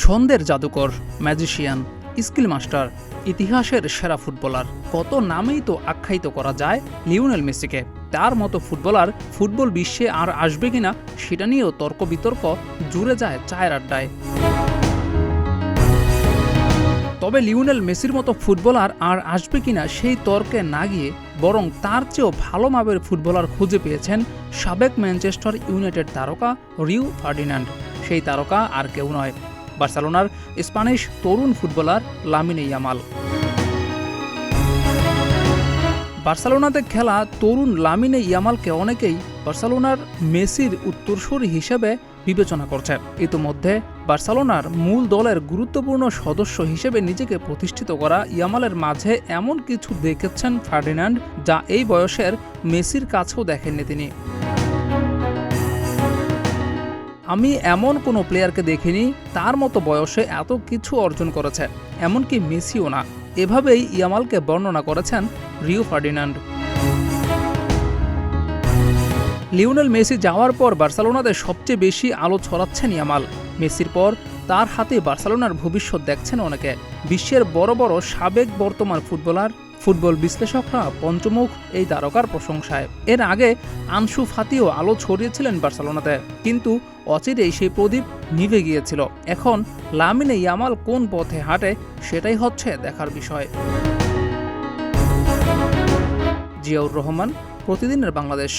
ছন্দের জাদুকর, magician, skill master, ইতিহাসের সেরা ফুটবলার, কত নামেই তো আখ্যায়িত করা যায় লিওনেল মেসিকে। তার মতো ফুটবলার ফুটবল বিশ্বে আর আসবে কিনা সেটা নিয়েও তর্ক বিতর্ক জুড়ে যায় চায়ের আড্ডায়। তবে লিওনেল মেসির মতো ফুটবলার আর আসবে কিনা সেই তর্কে না গিয়ে বরং তার চেয়েও ভালো মাপের ফুটবলার খুঁজে পেয়েছেন সাবেক ম্যানচেস্টার ইউনাইটেড তারকা রিও ফার্ডিনান্ড। সেই তারকা আর কেউ নয়, বার্সেলোনার স্প্যানিশ তরুণ ফুটবলার লামিনে ইয়ামাল। বার্সেলোনাতে খেলা তরুণ লামিনে ইয়ামালকে অনেকেই বার্সেলোনার মেসির উত্তরসূরি হিসেবে বিবেচনা করছে। ইতিমধ্যে বার্সেলোনার মূল দলের গুরুত্বপূর্ণ সদস্য হিসেবে নিজেকে প্রতিষ্ঠিত করা ইয়ামালের মাঝে এমন কিছু দেখেছেন ফার্ডিনান্ড যা এই বয়সের মেসির কাছেও দেখেননি তিনি। আমি এমন কোনো প্লেয়ারকে দেখিনি তার মতো বয়সে এত কিছু অর্জন করেছে, এমনকি মেসিও না, এভাবেই ইয়ামালকে বর্ণনা করেছেন রিও ফার্ডিনান্ড। লিওনেল মেসি যাওয়ার পর বার্সেলোনাতে সবচেয়ে বেশি আলো ছড়াচ্ছেন ইয়ামাল। মেসির পর তার হাতে বার্সেলোনার ভবিষ্যৎ দেখছেন অনেকে। বিশ্বের বড় বড় সাবেক বর্তমান ফুটবল বিশ্লেষকরা পঞ্চমুখ এই তারকার প্রশংসায়। এর আগে আনসু ফাতিও আলো ছড়িয়েছিলেন বার্সেলোনাতে, কিন্তু অচিরেই সেই প্রদীপ নিভে গিয়েছিল। এখন লামিনে ইয়ামাল কোন পথে হাঁটে সেটাই হচ্ছে দেখার বিষয়। জিয়াউর রহমান, প্রতিদিনের বাংলাদেশ।